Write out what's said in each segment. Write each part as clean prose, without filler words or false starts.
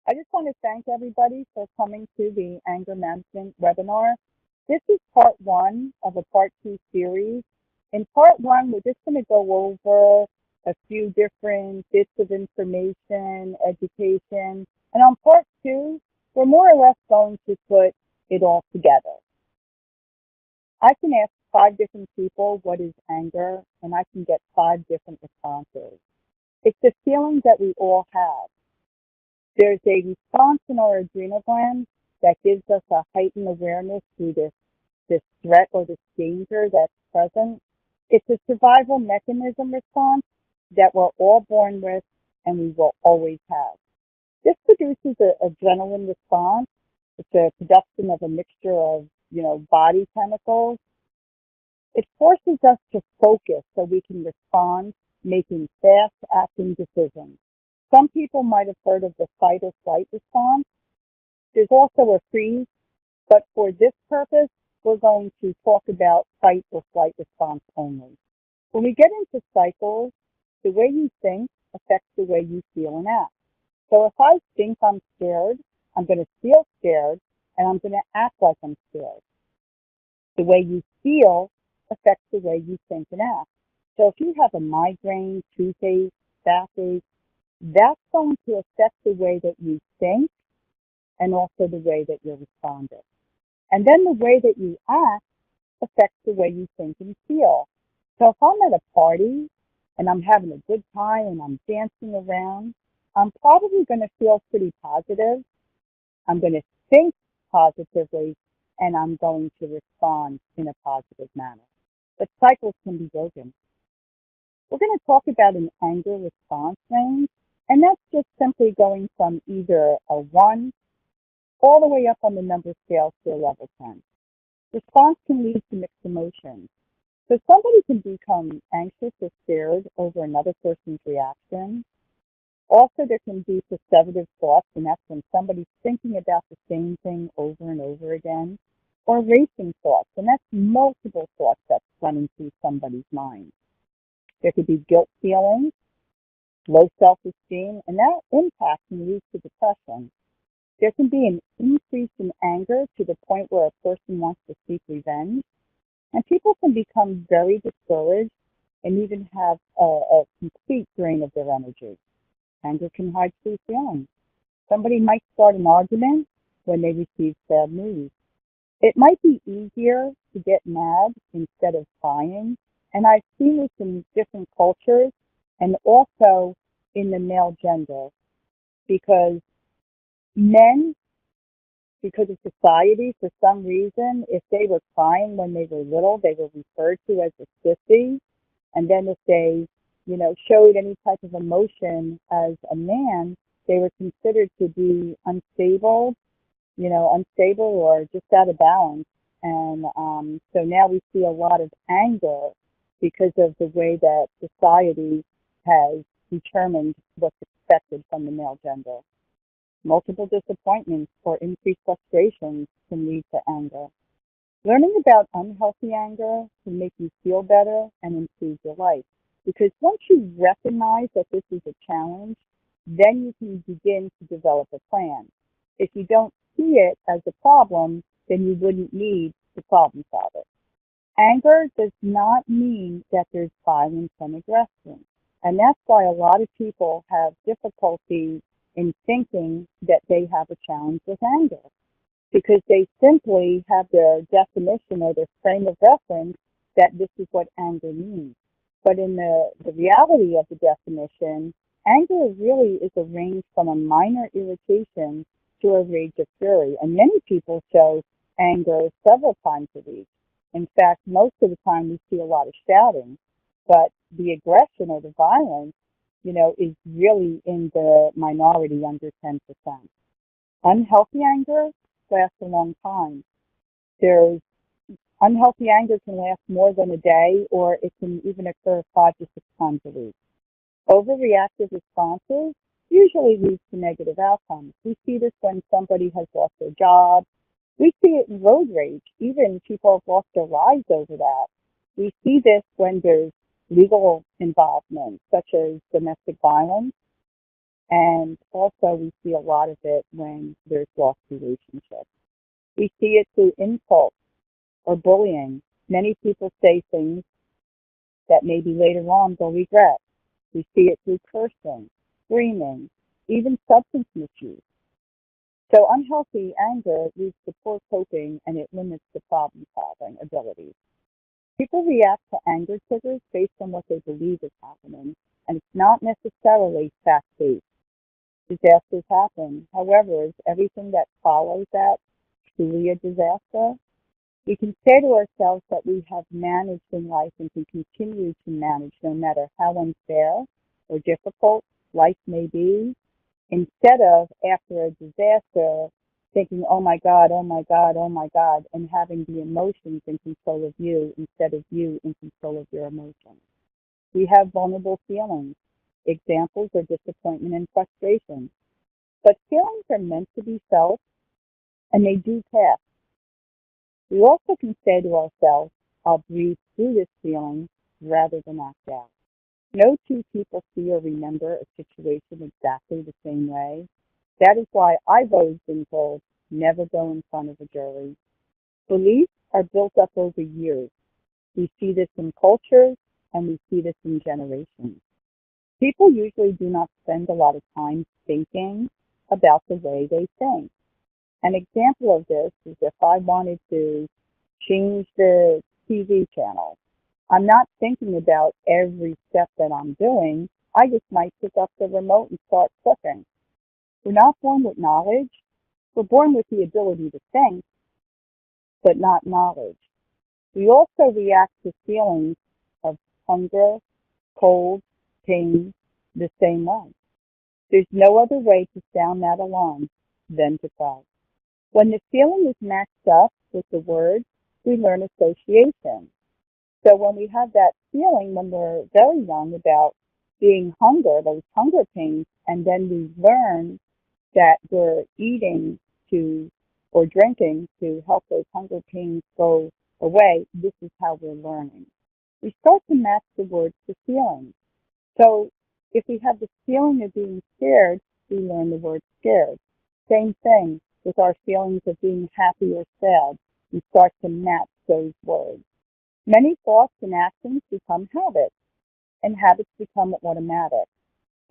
I just want to thank everybody for coming to the anger management webinar. This is part one of a part two series. In part one, we're just going to go over a few different bits of information, education. And on part two, we're more or less going to put it all together. I can ask 5 different people what is anger, and I can get 5 different responses. It's a feeling that we all have. There's a response in our adrenal glands that gives us a heightened awareness through this threat or this danger that's present. It's a survival mechanism response that we're all born with and we will always have. This produces an adrenaline response. It's a production of a mixture of, body chemicals. It forces us to focus so we can respond, making fast acting decisions. Some people might have heard of the fight or flight response. There's also a freeze, but for this purpose, we're going to talk about fight or flight response only. When we get into cycles, the way you think affects the way you feel and act. So if I think I'm scared, I'm going to feel scared, and I'm going to act like I'm scared. The way you feel affects the way you think and act. So if you have a migraine, toothache, backache, that's going to affect the way that you think and also the way that you're responding. And then the way that you act affects the way you think and feel. So if I'm at a party and I'm having a good time and I'm dancing around, I'm probably going to feel pretty positive. I'm going to think positively, and I'm going to respond in a positive manner. But cycles can be broken. We're going to talk about an anger response range, and that's just simply going from either a 1 all the way up on the number scale to a level 10. Response can lead to mixed emotions. So somebody can become anxious or scared over another person's reaction. Also, there can be perceptive thoughts, and that's when somebody's thinking about the same thing over and over again. Or racing thoughts, and that's multiple thoughts that's running through somebody's mind. There could be guilt feelings, low self-esteem, and that impact can lead to depression. There can be an increase in anger to the point where a person wants to seek revenge, and people can become very discouraged and even have a complete drain of their energy. Anger can hide true feelings. Somebody might start an argument when they receive sad news. It might be easier to get mad instead of crying, and I've seen this in different cultures and also in the male gender, because men, because of society, for some reason, if they were crying when they were little, they were referred to as a sissy, and then if they, showed any type of emotion as a man, they were considered to be unstable or just out of balance. And so now we see a lot of anger because of the way that society has determined what's expected from the male gender. Multiple disappointments or increased frustrations can lead to anger. Learning about unhealthy anger can make you feel better and improve your life. Because once you recognize that this is a challenge, then you can begin to develop a plan. If you don't see it as a problem, then you wouldn't need to problem solve it. Anger does not mean that there's violence and aggression. And that's why a lot of people have difficulty in thinking that they have a challenge with anger, because they simply have their definition or their frame of reference that this is what anger means. But in the reality of the definition, anger really is a range from a minor irritation to a rage of fury. And many people show anger several times a week. In fact, most of the time we see a lot of shouting, but the aggression or the violence, is really in the minority, under 10%. Unhealthy anger lasts a long time. There's unhealthy anger can last more than a day, or it can even occur 5 to 6 times a week. Overreactive responses usually leads to negative outcomes. We see this when somebody has lost their job. We see it in road rage. Even people have lost their lives over that. We see this when there's legal involvement, such as domestic violence. And also we see a lot of it when there's lost relationships. We see it through insults or bullying. Many people say things that maybe later on they'll regret. We see it through cursing, screaming, even substance misuse. So unhealthy anger leads to poor coping and it limits the problem solving abilities. People react to anger triggers based on what they believe is happening, and it's not necessarily fact-based. Disasters happen. However, is everything that follows that truly a disaster? We can say to ourselves that we have managed in life and can continue to manage no matter how unfair or difficult life may be, instead of after a disaster thinking, oh my God, oh my God, oh my God, and having the emotions in control of you instead of you in control of your emotions. We have vulnerable feelings. Examples are disappointment and frustration. But feelings are meant to be felt and they do pass. We also can say to ourselves, I'll breathe through this feeling rather than act out. No two people see or remember a situation exactly the same way. That is why I've always been told, never go in front of a jury. Beliefs are built up over years. We see this in cultures and we see this in generations. People usually do not spend a lot of time thinking about the way they think. An example of this is if I wanted to change the TV channel. I'm not thinking about every step that I'm doing. I just might pick up the remote and start clicking. We're not born with knowledge. We're born with the ability to think, but not knowledge. We also react to feelings of hunger, cold, pain the same way. There's no other way to sound that alarm than to cry. When the feeling is matched up with the words, we learn association. So when we have that feeling when we're very young about being hunger, those hunger pains, and then we learn that we're eating to or drinking to help those hunger pains go away, this is how we're learning. We start to match the words to feelings. So if we have the feeling of being scared, we learn the word scared. Same thing with our feelings of being happy or sad. We start to match those words. Many thoughts and actions become habits, and habits become automatic.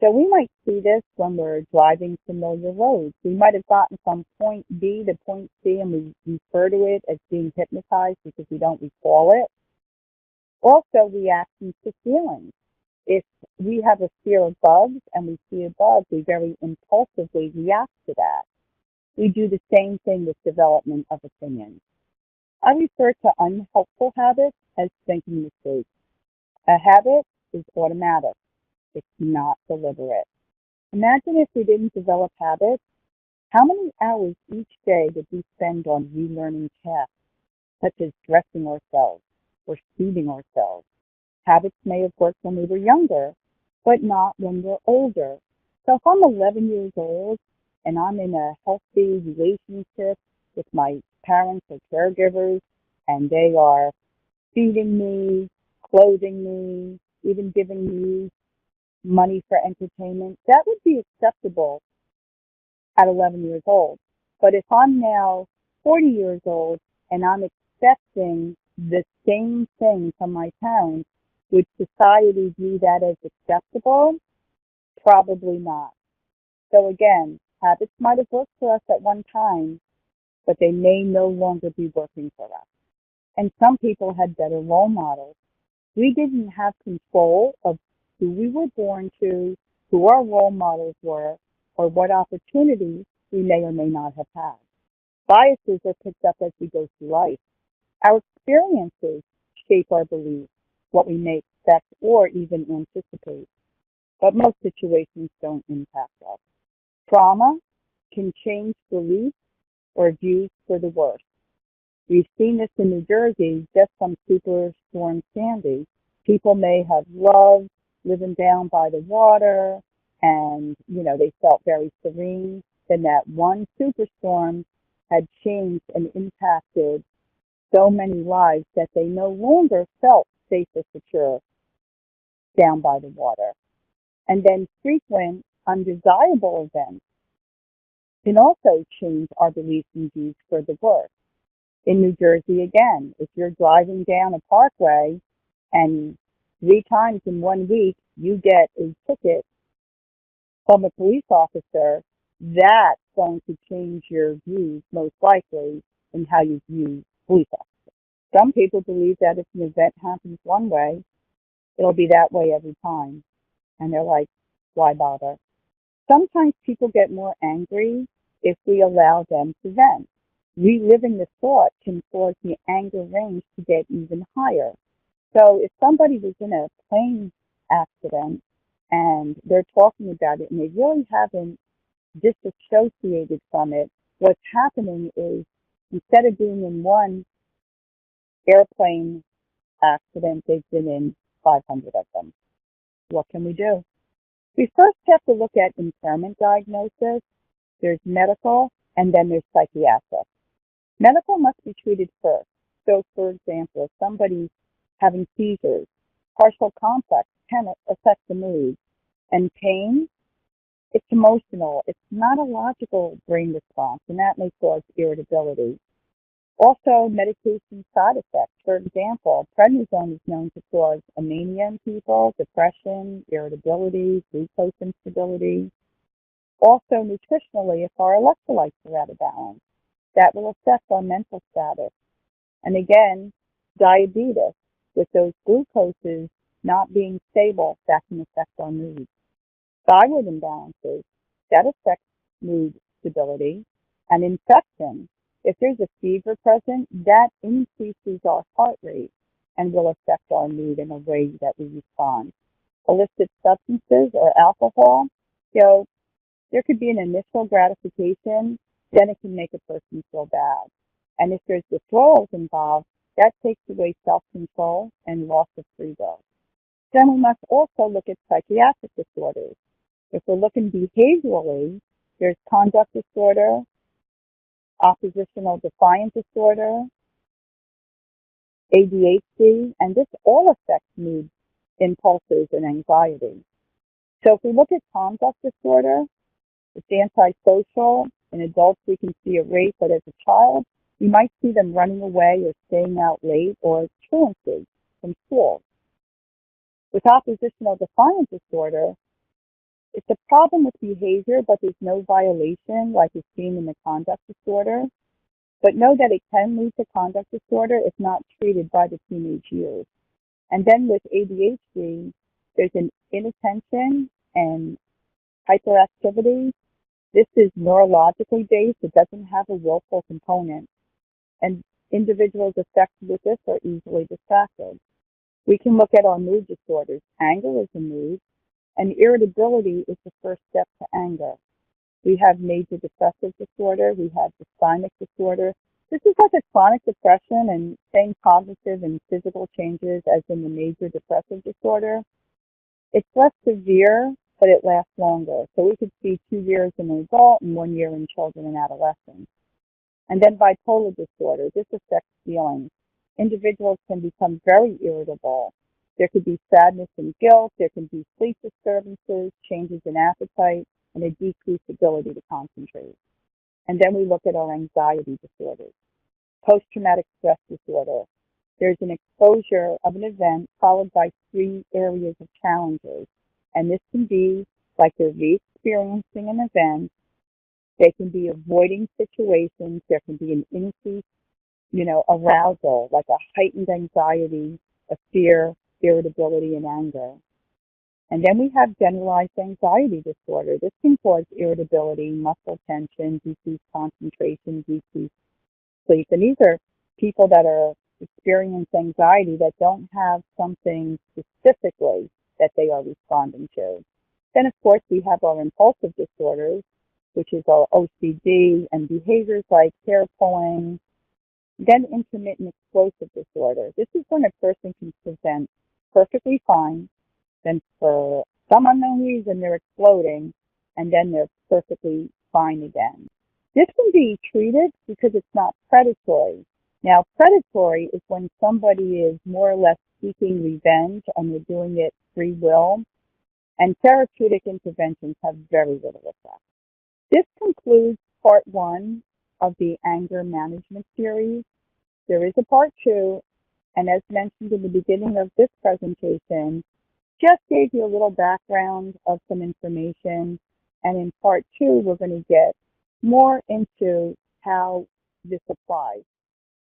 So we might see this when we're driving familiar roads. We might have gotten from point B to point C and we refer to it as being hypnotized because we don't recall it. Also, reactions to feelings. If we have a fear of bugs and we see a bug, we very impulsively react to that. We do the same thing with development of opinions. I refer to unhelpful habits as thinking mistakes. A habit is automatic. It's not deliberate. Imagine if we didn't develop habits. How many hours each day would we spend on relearning tasks, such as dressing ourselves or soothing ourselves? Habits may have worked when we were younger, but not when we're older. So if I'm 11 years old and I'm in a healthy relationship with my parents or caregivers, and they are feeding me, clothing me, even giving me money for entertainment, that would be acceptable at 11 years old. But if I'm now 40 years old and I'm accepting the same thing from my parents, would society view that as acceptable? Probably not. So again, habits might have worked for us at one time, but they may no longer be working for us. And some people had better role models. We didn't have control of who we were born to, who our role models were, or what opportunities we may or may not have had. Biases are picked up as we go through life. Our experiences shape our beliefs, what we may expect or even anticipate. But most situations don't impact us. Trauma can change beliefs or views for the worse. We've seen this in New Jersey just from Superstorm Sandy. People may have loved living down by the water and, they felt very serene. Then that one superstorm had changed and impacted so many lives that they no longer felt safe or secure down by the water. And then frequent undesirable events can also change our beliefs and views for the worse. In New Jersey, again, if you're driving down a parkway and 3 times in 1 week you get a ticket from a police officer, that's going to change your views most likely in how you view police officers. Some people believe that if an event happens one way, it'll be that way every time. And they're like, why bother? Sometimes people get more angry if we allow them to vent. Reliving the thought can cause the anger range to get even higher. So if somebody was in a plane accident and they're talking about it and they really haven't disassociated from it, what's happening is instead of being in one airplane accident, they've been in 500 of them. What can we do? We first have to look at impairment diagnosis. There's medical, and then there's psychiatric. Medical must be treated first. So, for example, if somebody's having seizures, partial complex can affect the mood. And pain, it's emotional. It's not a logical brain response, and that may cause irritability. Also, medication side effects. For example, prednisone is known to cause mania in people, depression, irritability, glucose instability. Also, nutritionally, if our electrolytes are out of balance, that will affect our mental status. And again, diabetes, with those glucoses not being stable, that can affect our mood. Thyroid imbalances, that affects mood stability. And infection, if there's a fever present, that increases our heart rate and will affect our mood in a way that we respond. Illicit substances or alcohol, there could be an initial gratification, then it can make a person feel bad. And if there's withdrawals involved, that takes away self-control and loss of free will. Then we must also look at psychiatric disorders. If we're looking behaviorally, there's conduct disorder, oppositional defiant disorder, ADHD, and this all affects mood, impulses, and anxiety. So if we look at conduct disorder, it's antisocial. In adults, we can see a rate, but as a child, we might see them running away or staying out late or truancy from school. With oppositional defiant disorder, it's a problem with behavior, but there's no violation like is seen in the conduct disorder. But know that it can lead to conduct disorder if not treated by the teenage years. And then with ADHD, there's an inattention and hyperactivity. This is neurologically based. It doesn't have a willful component. And individuals affected with this are easily distracted. We can look at our mood disorders. Anger is a mood, and irritability is the first step to anger. We have major depressive disorder. We have dysthymic disorder. This is like a chronic depression and same cognitive and physical changes as in the major depressive disorder. It's less severe, but it lasts longer. So we could see 2 years in an adult and 1 year in children and adolescents. And then bipolar disorder. This affects feelings. Individuals can become very irritable. There could be sadness and guilt. There can be sleep disturbances, changes in appetite, and a decreased ability to concentrate. And then we look at our anxiety disorders. Post-traumatic stress disorder. There's an exposure of an event followed by 3 areas of challenges. And this can be like they're re-experiencing an event. They can be avoiding situations. There can be an increased, arousal, like a heightened anxiety, a fear, irritability, and anger. And then we have generalized anxiety disorder. This can cause irritability, muscle tension, decreased concentration, decreased sleep. And these are people that are experiencing anxiety that don't have something specifically that they are responding to. Then, of course, we have our impulsive disorders, which is our OCD and behaviors like hair pulling. Then intermittent explosive disorder. This is when a person can present perfectly fine, then for some unknown reason they're exploding, and then they're perfectly fine again. This can be treated because it's not predatory. Now, predatory is when somebody is more or less seeking revenge and they're doing it free will. and therapeutic interventions have very little effect. This concludes part one of the anger management series. There is a part two, and as mentioned in the beginning of this presentation, just gave you a little background of some information. And in part two, we're going to get more into how this applies